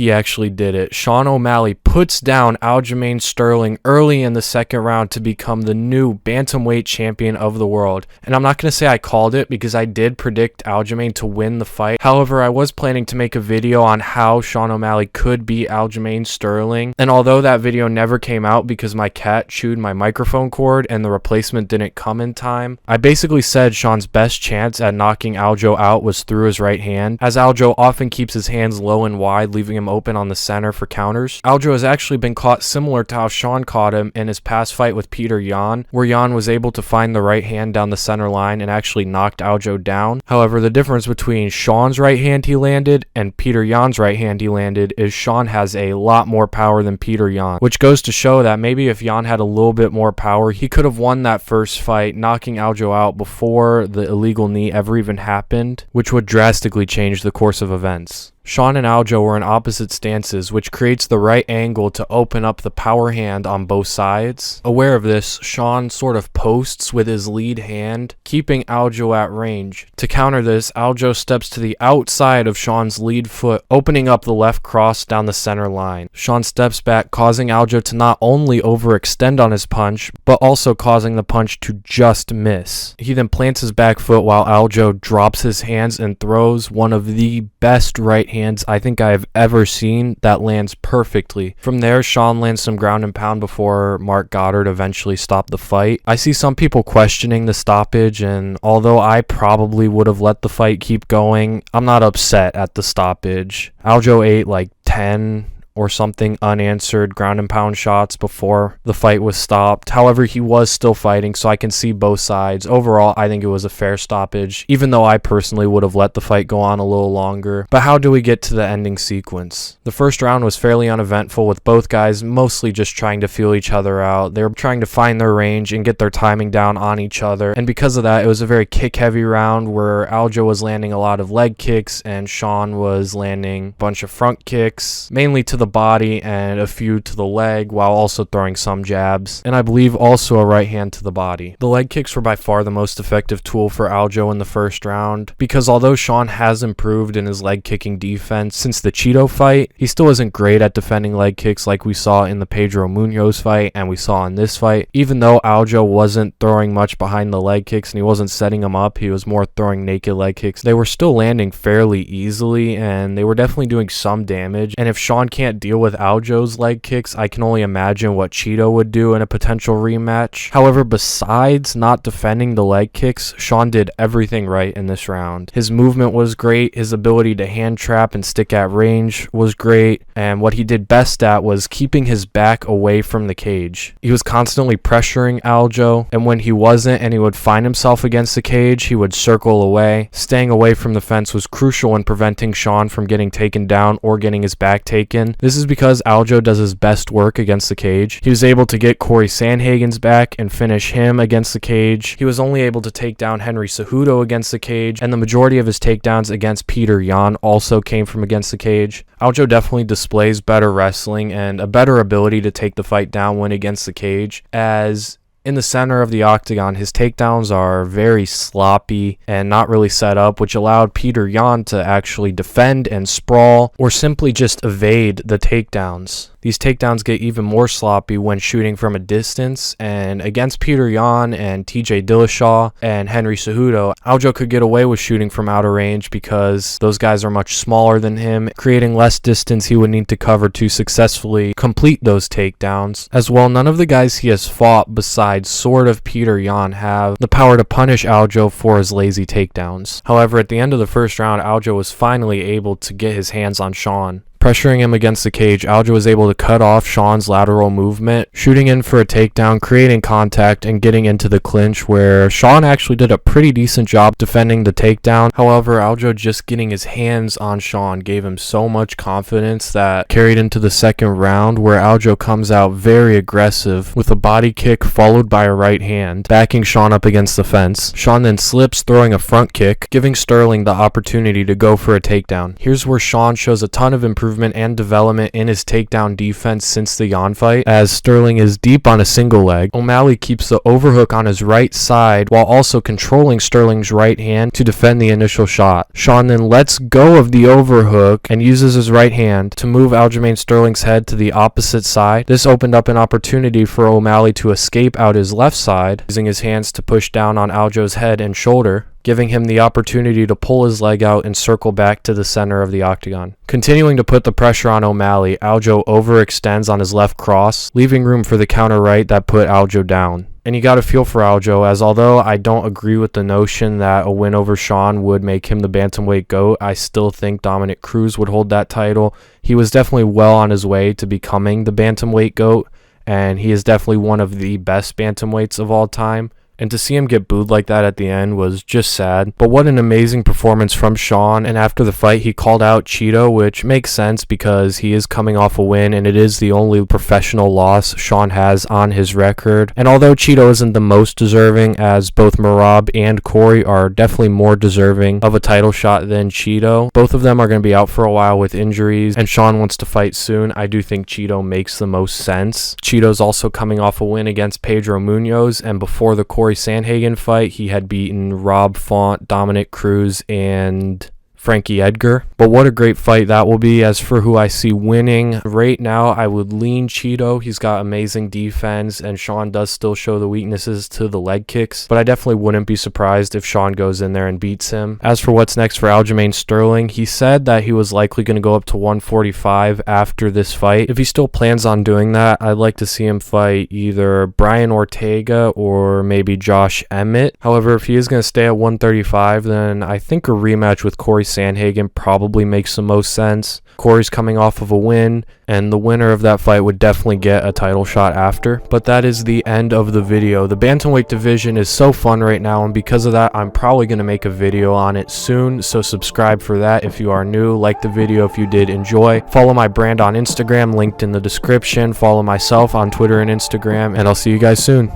he actually did it. Sean O'Malley puts down Aljamain Sterling early in the second round to become the new bantamweight champion of the world. And I'm not going to say I called it because I did predict Aljamain to win the fight. However, I was planning to make a video on how Sean O'Malley could beat Aljamain Sterling. And although that video never came out because my cat chewed my microphone cord and the replacement didn't come in time, I basically said Sean's best chance at knocking Aljo out was through his right hand, as Aljo often keeps his hands low and wide, leaving him open on the center for counters. Aljo has actually been caught similar to how Sean caught him in his past fight with Peter Yan, where Yan was able to find the right hand down the center line and actually knocked Aljo down. However, the difference between Sean's right hand he landed and Peter Yan's right hand he landed is Sean has a lot more power than Peter Yan, which goes to show that maybe if Yan had a little bit more power, he could have won that first fight, knocking Aljo out before the illegal knee ever even happened, which would drastically change the course of events. Sean and Aljo were in opposite stances, which creates the right angle to open up the power hand on both sides. Aware of this, Sean sort of posts with his lead hand, keeping Aljo at range. To counter this, Aljo steps to the outside of Sean's lead foot, opening up the left cross down the center line. Sean steps back, causing Aljo to not only overextend on his punch, but also causing the punch to just miss. He then plants his back foot while Aljo drops his hands and throws one of the best right hands I think I've ever seen that lands perfectly. From there, Sean lands some ground and pound before Mark Goddard eventually stopped the fight. I see some people questioning the stoppage, and although I probably would have let the fight keep going, I'm not upset at the stoppage. Aljo ate like 10 or something unanswered ground and pound shots before the fight was stopped. However, he was still fighting, so I can see both sides. Overall, I think it was a fair stoppage, even though I personally would have let the fight go on a little longer. But how do we get to the ending sequence? The first round was fairly uneventful, with both guys mostly just trying to feel each other out. They were trying to find their range and get their timing down on each other, and because of that, it was a very kick-heavy round where Aljo was landing a lot of leg kicks and Sean was landing a bunch of front kicks, mainly to the body and a few to the leg, while also throwing some jabs, and I believe also a right hand to the body. The leg kicks were by far the most effective tool for Aljo in the first round, because although Sean has improved in his leg kicking defense since the Cheeto fight, he still isn't great at defending leg kicks like we saw in the Pedro Munoz fight and we saw in this fight. Even though Aljo wasn't throwing much behind the leg kicks and he wasn't setting them up, he was more throwing naked leg kicks, they were still landing fairly easily and they were definitely doing some damage. And if Sean can't deal with Aljo's leg kicks, I can only imagine what Cheeto would do in a potential rematch. However, besides not defending the leg kicks, Sean did everything right in this round. His movement was great, his ability to hand trap and stick at range was great, and what he did best at was keeping his back away from the cage. He was constantly pressuring Aljo, and when he wasn't and he would find himself against the cage, he would circle away. Staying away from the fence was crucial in preventing Sean from getting taken down or getting his back taken. This is because Aljo does his best work against the cage. He was able to get Corey Sandhagen's back and finish him against the cage. He was only able to take down Henry Cejudo against the cage, and the majority of his takedowns against Peter Yan also came from against the cage. Aljo definitely displays better wrestling and a better ability to take the fight down when against the cage, as in the center of the octagon, his takedowns are very sloppy and not really set up, which allowed Peter Yan to actually defend and sprawl or simply just evade the takedowns. These takedowns get even more sloppy when shooting from a distance, and against Peter Yan and TJ Dillashaw and Henry Cejudo, Aljo could get away with shooting from outer range because those guys are much smaller than him, creating less distance he would need to cover to successfully complete those takedowns. As well, none of the guys he has fought besides sort of Peter Yan have the power to punish Aljo for his lazy takedowns. However, at the end of the first round, Aljo was finally able to get his hands on Sean. Pressuring him against the cage, Aljo was able to cut off Sean's lateral movement, shooting in for a takedown, creating contact, and getting into the clinch, where Sean actually did a pretty decent job defending the takedown. However, Aljo just getting his hands on Sean gave him so much confidence that carried into the second round, where Aljo comes out very aggressive with a body kick followed by a right hand, backing Sean up against the fence. Sean then slips, throwing a front kick, giving Sterling the opportunity to go for a takedown. Here's where Sean shows a ton of improvement improvement and development in his takedown defense since the Yan fight, as Sterling is deep on a single leg. O'Malley keeps the overhook on his right side while also controlling Sterling's right hand to defend the initial shot. Sean then lets go of the overhook and uses his right hand to move Aljamain Sterling's head to the opposite side. This opened up an opportunity for O'Malley to escape out his left side, using his hands to push down on Aljo's head and shoulder, giving him the opportunity to pull his leg out and circle back to the center of the octagon. Continuing to put the pressure on O'Malley, Aljo overextends on his left cross, leaving room for the counter right that put Aljo down. And you got to feel for Aljo, as although I don't agree with the notion that a win over Sean would make him the bantamweight GOAT, I still think Dominic Cruz would hold that title. He was definitely well on his way to becoming the bantamweight GOAT, and he is definitely one of the best bantamweights of all time. And to see him get booed like that at the end was just sad. But what an amazing performance from Sean. And after the fight, he called out Cheeto, which makes sense because he is coming off a win and it is the only professional loss Sean has on his record. And although Cheeto isn't the most deserving, as both Merab and Corey are definitely more deserving of a title shot than Cheeto, both of them are going to be out for a while with injuries and Sean wants to fight soon. I do think Cheeto makes the most sense. Cheeto's also coming off a win against Pedro Munoz, and before the Corey Sandhagen fight, he had beaten Rob Font, Dominic Cruz, and Frankie Edgar. But what a great fight that will be. As for who I see winning, right now I would lean Cheeto. He's got amazing defense and Sean does still show the weaknesses to the leg kicks, but I definitely wouldn't be surprised if Sean goes in there and beats him. As for what's next for Aljamain Sterling, he said that he was likely going to go up to 145 after this fight. If he still plans on doing that, I'd like to see him fight either Brian Ortega or maybe Josh Emmett. However, if he is going to stay at 135, then I think a rematch with Corey Sandhagen probably makes the most sense. Corey's coming off of a win, and the winner of that fight would definitely get a title shot after. But that is the end of the video. The bantamweight division is so fun right now, and because of that, I'm probably going to make a video on it soon, so subscribe for that if you are new. Like the video if you did enjoy. Follow my brand on Instagram, linked in the description. Follow myself on Twitter and Instagram, and I'll see you guys soon.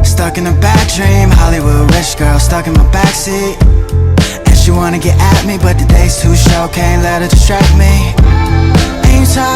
Stuck in a bad dream, Hollywood rich girl stuck in my backseat. She wanna get at me, but the day's too short, can't let her distract me. Ain't you tired?